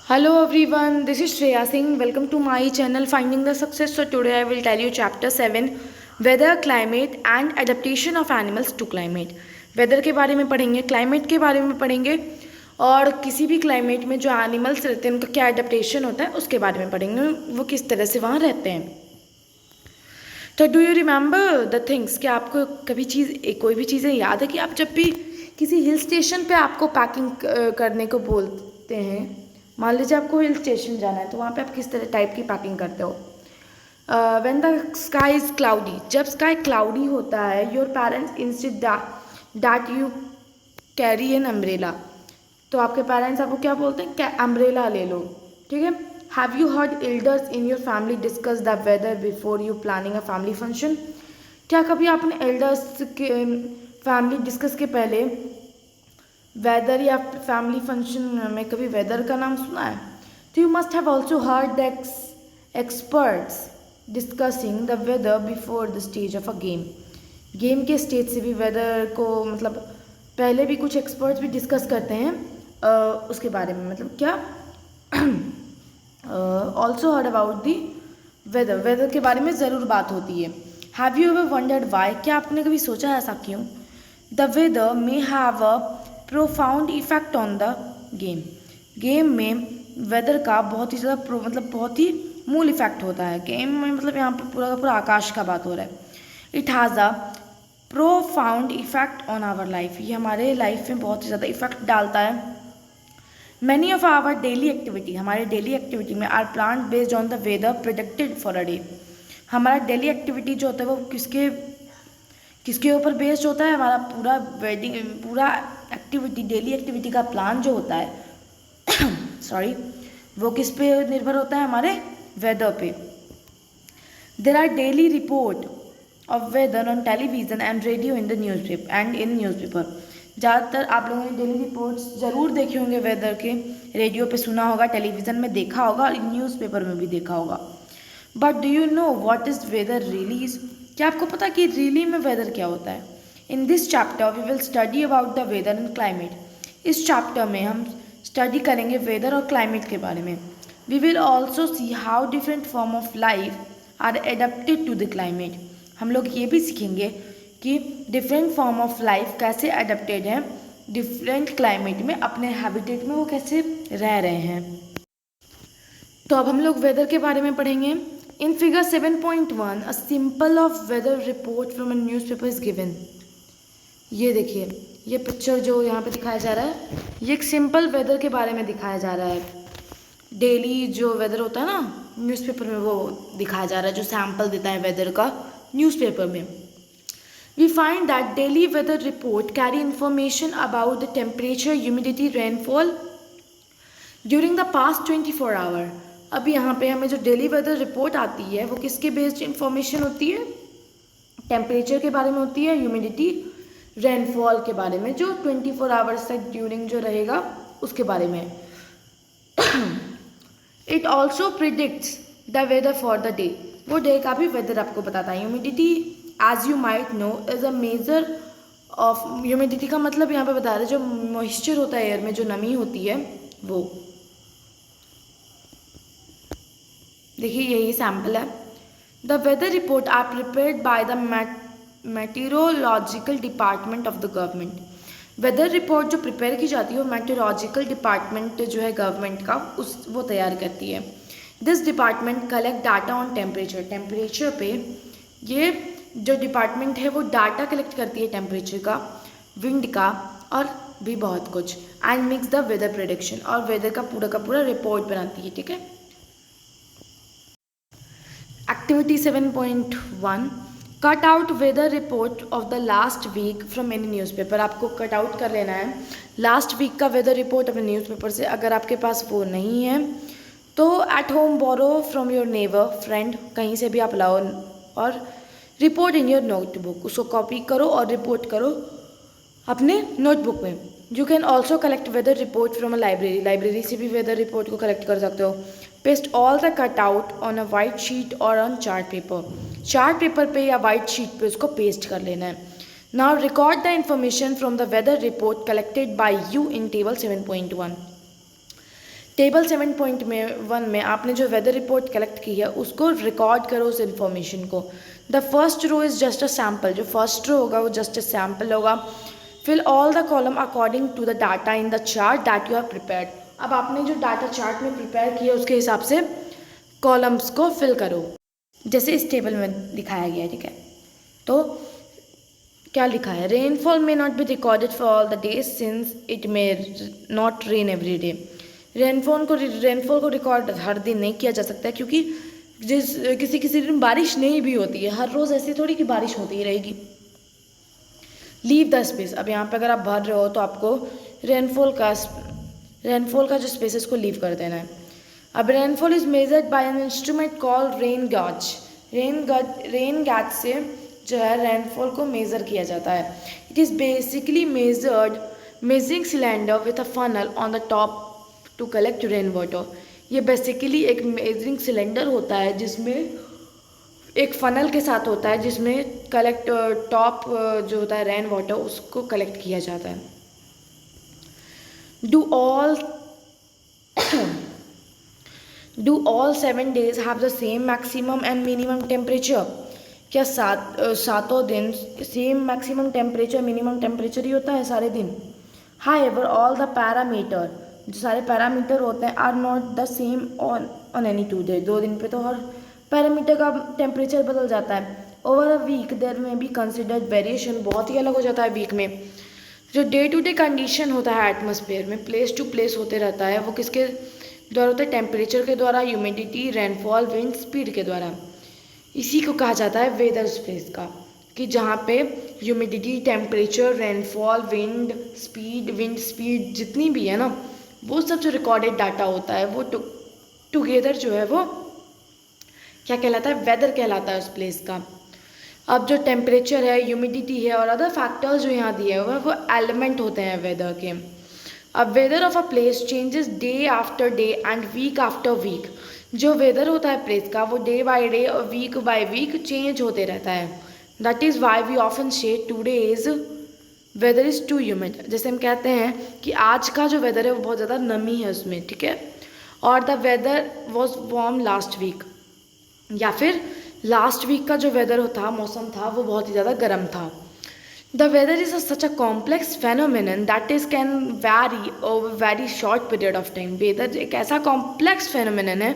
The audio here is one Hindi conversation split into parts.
Hello everyone, this is Shreya Singh. Welcome to my channel Finding the Success. So today I will tell you chapter 7 Weather, Climate and Adaptation of Animals to Climate. Weather के बारे में पढ़ेंगे, क्लाइमेट के बारे में पढ़ेंगे और किसी भी क्लाइमेट में जो एनिमल्स रहते हैं उनका क्या एडेप्टेशन होता है उसके बारे में पढ़ेंगे, वो किस तरह से वहाँ रहते हैं. तो do you remember the things, क्या आपको कभी कोई भी चीज़ें याद है कि आप जब भी किसी हिल स्टेशन पे आपको पैकिंग करने को बोलते हैं, मान लीजिए आपको हिल स्टेशन जाना है तो वहाँ पे आप किस तरह टाइप की पैकिंग करते हो. When the sky is cloudy, जब स्काई क्लाउडी होता है, your parents instead that you carry an umbrella, तो आपके पेरेंट्स आपको क्या बोलते हैं, क्या अम्ब्रेला ले लो. ठीक है. Have you heard elders in your family discuss the weather before you planning a family function, क्या कभी आपने एल्डर्स के फैमिली डिस्कस के पहले वेदर या फैमिली फंक्शन में कभी वेदर का नाम सुना है. तो you must have also heard the experts discussing the weather before the stage of a game, game के स्टेज से भी वेदर को मतलब पहले भी कुछ एक्सपर्ट्स भी डिस्कस करते हैं उसके बारे में, मतलब क्या also heard about the weather के बारे में ज़रूर बात होती है. Have you ever wondered why, क्या आपने कभी सोचा ऐसा क्यों. The weather may have a profound effect on the game में वेदर का बहुत ही ज़्यादा मतलब बहुत ही मूल इफेक्ट होता है. गेम में मतलब यहाँ पे पूरा का पूरा आकाश का बात हो रहा है. It has a profound effect on our life, ये हमारे लाइफ में बहुत ही ज़्यादा इफेक्ट डालता है. Many of our daily activity, हमारे डेली एक्टिविटी में are plan based on the weather predicted for a day, हमारा डेली एक्टिविटी जो होता है वो किसके ऊपर बेस्ड होता है, हमारा पूरा एक्टिविटी डेली एक्टिविटी का प्लान जो होता है सॉरी वो किस पे निर्भर होता है, हमारे वेदर पे. There are daily report of weather on television and radio in the newspaper, ज़्यादातर आप लोगों ने डेली रिपोर्ट्स ज़रूर देखे होंगे वेदर के, रेडियो पे सुना होगा, टेलीविज़न में देखा होगा और न्यूज़पेपर में भी देखा होगा. But do you know what is weather really is, क्या आपको पता कि रियली में वेदर क्या होता है. In this chapter we will study about the weather and climate, इस चैप्टर में हम स्टडी करेंगे वेदर और क्लाइमेट के बारे में. We will also see how different form of life are adapted to the climate, हम लोग ये भी सीखेंगे कि डिफरेंट फॉर्म ऑफ लाइफ कैसे अडेप्टेड हैं डिफरेंट क्लाइमेट में, अपने हैबिटेट में वो कैसे रह रहे हैं. तो अब हम लोग वेदर के बारे में पढ़ेंगे. In figure 7.1 a simple of weather report from a newspaper is given. ये देखिए, ये पिक्चर जो यहाँ पे दिखाया जा रहा है ये एक सिंपल वेदर के बारे में दिखाया जा रहा है. डेली जो वेदर होता है ना न्यूज़पेपर में वो दिखाया जा रहा है, जो सैम्पल देता है वेदर का न्यूज़पेपर में. We find that daily weather report carry information about the temperature, humidity, rainfall during the past 24 hour. अब यहाँ पे हमें जो डेली वेदर रिपोर्ट आती है वो किसके बेस्ड इंफॉर्मेशन होती है, टेम्परेचर के बारे में होती है, ह्यूमिडिटी, रेनफॉल के बारे में, जो 24 आवर्स तक ड्यूरिंग जो रहेगा उसके बारे में. It also predicts the weather for the day, वो डे का भी वेदर आपको बताता है. Humidity as you might know is a measure of, humidity का मतलब यहाँ पे बता रहे हैं जो मॉइस्चर होता है एयर में, जो नमी होती है वो. देखिए यही सैम्पल है. The weather report are prepared by the meteorological department of the government, weather report जो प्रिपेयर की जाती है वो मेटीरोलॉजिकल डिपार्टमेंट जो है गवर्नमेंट का वो तैयार करती है. This department collect data on temperature पे ये जो डिपार्टमेंट है वो डाटा कलेक्ट करती है टेम्परेचर का, विंड का और भी बहुत कुछ. And makes the weather prediction, और वेदर का पूरा रिपोर्ट बनाती है. ठीक है. Activity 7.1 cut out weather report of the last week from any newspaper, आपको कट आउट कर लेना है लास्ट वीक का वेदर रिपोर्ट अपने न्यूज़पेपर से. अगर आपके पास वो नहीं है तो at home borrow from your neighbour friend, कहीं से भी आप लाओ और रिपोर्ट इन योर नोटबुक, उसको कॉपी करो और रिपोर्ट करो अपने नोटबुक में. You can also collect weather report from a library से भी वेदर रिपोर्ट को कलेक्ट कर सकते हो. Paste all the cut out on a white sheet और ऑन चार्ट पेपर पे या वाइट शीट पे उसको पेस्ट कर लेना है. Now record the information from the weather report collected by you in table 7.1. Table 7.1 में आपने जो वेदर रिपोर्ट कलेक्ट की है उसको रिकॉर्ड करो उस इन्फॉर्मेशन को। The first row is just a sample, जो फर्स्ट रो होगा वो जस्ट अ सैम्पल होगा। Fill all the column according to the data in the chart that you have prepared. अब आपने जो डाटा चार्ट में प्रिपेयर किया उसके हिसाब से कॉलम्स को फिल करो, जैसे इस टेबल में दिखाया गया है, ठीक है। तो क्या लिखा है, रेनफॉल में not be recorded for all the days since it may not rain every day. Rainfall को रिकॉर्ड हर दिन नहीं किया जा सकता है, क्योंकि किसी किसी दिन बारिश नहीं भी होती है। हर रोज़ ऐसी थोड़ी कि बारिश होती ही रहेगी। लीव द स्पेस, अब यहाँ पे अगर आप भर रहे हो तो आपको रेनफॉल का जो स्पेस है उसको लीव कर देना है। अब rainfall is measured by an instrument called rain gauge. Rain gauge से जो है रेनफॉल को मेज़र किया जाता है। It is basically measuring cylinder with a funnel on the top to collect rain water. ये बेसिकली एक मेजरिंग सिलेंडर होता है जिसमें एक फनल के साथ होता है, जिसमें टॉप जो होता है रेन वाटर उसको कलेक्ट किया जाता है। Do all 7 days have the same maximum and minimum temperature. क्या सातों दिन same maximum temperature minimum temperature ही होता है सारे दिन। हाउएवर ऑल द पैरामीटर, जो सारे पैरामीटर होते हैं, are not the same on any 2 day। 2 दिन पे तो हर पैरामीटर का टेम्परेचर बदल जाता है। ओवर अ वीक देयर में बी कंसिडर्ड वेरिएशन, बहुत ही अलग हो जाता है वीक में। जो डे टू डे कंडीशन होता है एटमॉस्फेयर में, प्लेस टू प्लेस होते रहता है, वो किसके द्वारा होता है, टेम्परेचर के द्वारा, ह्यूमिडिटी, रेनफॉल, विंड स्पीड के द्वारा। इसी को कहा जाता है वेदर स्पेस का, कि जहाँ पे humidity, temperature, rainfall, wind speed जितनी भी है ना, वो सब जो रिकॉर्डेड डाटा होता है वो टुगेदर जो है वो क्या कहलाता है, वेदर कहलाता है उस प्लेस का। अब जो टेम्परेचर है, ह्यूमिडिटी है और अदर फैक्टर्स जो यहाँ दिए हुए हैं वो एलिमेंट होते हैं वेदर के। अब weather of a place changes day after day and week after week. जो वेदर होता है प्लेस का वो डे बाय डे और वीक बाय वीक चेंज होते रहता है। That is why we often say today's weather is too humid. जैसे हम कहते हैं कि आज का जो वेदर है वो बहुत ज़्यादा नमी है उसमें, ठीक है। और the weather was warm last week, या फिर लास्ट वीक का जो वेदर था, मौसम था, वो बहुत ही ज़्यादा गर्म था। The weather is such a complex phenomenon that is can vary over very short period of time. Weather एक ऐसा कॉम्प्लेक्स फेनोमेनन है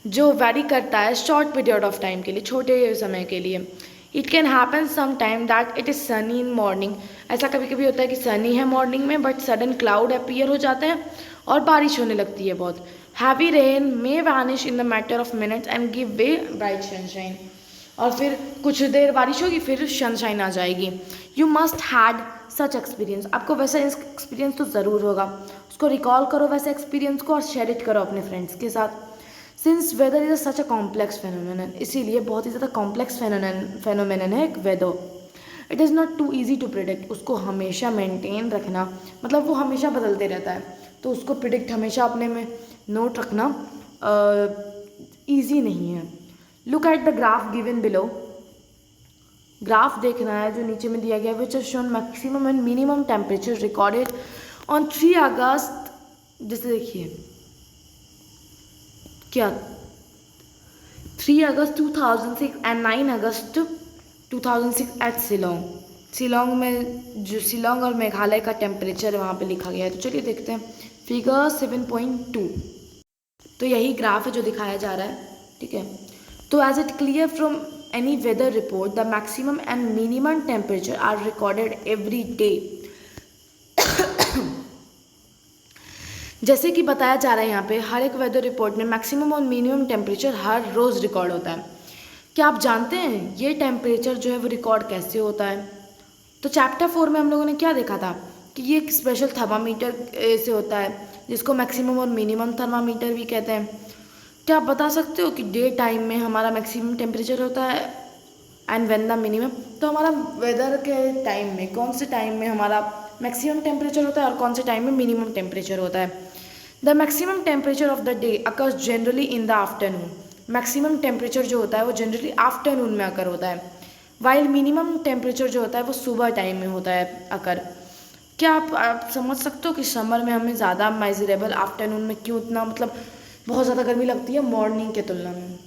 जो वैरी करता है शॉर्ट पीरियड ऑफ टाइम के लिए, छोटे समय के लिए। It can happen some time that it is sunny in morning. ऐसा कभी कभी होता है कि सनी है मॉर्निंग में, बट सडन क्लाउड अपीयर हो जाते हैं और बारिश होने लगती है बहुत। Heavy rain may vanish in the matter of minutes and give way bright sunshine. और फिर कुछ देर बारिश होगी, फिर सनशाइन आ जाएगी। You must had such experience. आपको वैसा एक्सपीरियंस तो ज़रूर होगा। उसको रिकॉल करो वैसे एक्सपीरियंस को और शेयर इट करो अपने फ्रेंड्स के साथ। Since weather is such a complex phenomenon, इसीलिए बहुत ही ज़्यादा कॉम्प्लेक्स फेनोमेनन है एक weather. It is not too easy to predict. उसको हमेशा मेंटेन रखना, मतलब वो हमेशा बदलते रहता है, तो उसको प्रिडिक्ट हमेशा अपने में नोट रखना ईजी नहीं है। Look at the graph given below. Graph देखना है जो नीचे में दिया गया, which is shown maximum and minimum temperature recorded on 3 अगस्त। जैसे देखिए क्या 3 अगस्त 2006 एंड 9 अगस्त 2006 एट शिलोंग में जो शिलोंग और मेघालय का टेम्परेचर है वहाँ पे लिखा गया है। तो चलिए देखते हैं फिगर 7.2। तो यही ग्राफ है जो दिखाया जा रहा है, ठीक है। तो as it clear from any weather report the maximum and minimum temperature are recorded every day. जैसे कि बताया जा रहा है यहाँ पे हर एक वेदर रिपोर्ट में मैक्सिमम और मिनिमम टेम्परेचर हर रोज़ रिकॉर्ड होता है। क्या आप जानते हैं ये टेम्परेचर जो है वो रिकॉर्ड कैसे होता है? तो चैप्टर 4 में हम लोगों ने क्या देखा था कि ये एक स्पेशल थर्मामीटर से होता है जिसको मैक्सिमम और मिनिमम थर्मामीटर भी कहते हैं। क्या आप बता सकते हो कि डे टाइम में हमारा मैक्सिमम टेम्परेचर होता है एंड व्हेन द मिनिमम? तो हमारा वेदर के टाइम में कौन से टाइम में हमारा मैक्सिमम टेम्परेचर होता है और कौन से टाइम में मिनिमम टेम्परेचर होता है? The maximum temperature of the day occurs generally in the afternoon. Maximum temperature जो होता है वो जनरली आफ्टरनून में अकर होता है, वाइल मिनिमम टेम्परेचर जो होता है वो सुबह टाइम में होता है अकर। क्या आप समझ सकते हो कि समर में हमें ज़्यादा मेजरेबल, आफ्टरनून में क्यों इतना मतलब बहुत ज़्यादा गर्मी लगती है मॉर्निंग के तुलना में।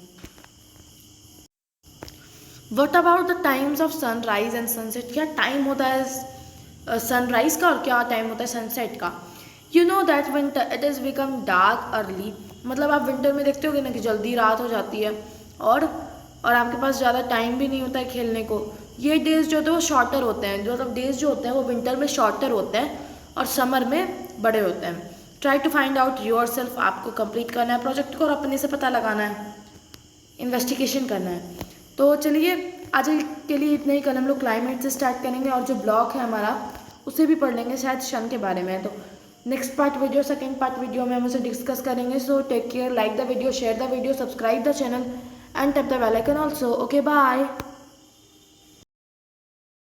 What about the times of sunrise and sunset, क्या टाइम होता है सनराइज का और क्या टाइम होता है सनसेट का। You know that winter it is become dark early, मतलब आप विंटर में देखते होगे ना कि जल्दी रात हो जाती है और आपके पास ज़्यादा टाइम भी नहीं होता है खेलने को। ये डेज जो होते हैं वो शॉर्टर होते हैं, जो मतलब डेज जो होते हैं वो विंटर में शॉर्टर होते हैं और समर में बड़े होते हैं। Try to find out yourself, आपको कंप्लीट करना है प्रोजेक्ट को और अपने से पता लगाना है, इन्वेस्टिगेशन करना है। तो चलिए आज के लिए इतना ही, कल हम लोग क्लाइमेट से स्टार्ट करेंगे और जो ब्लॉक है हमारा उसे भी पढ़ लेंगे, शायद सन के बारे में। तो next part video, second part video में हम उसे डिस्कस करेंगे। So take care, like the video, share the video, subscribe the channel and tap the bell icon also. Okay bye.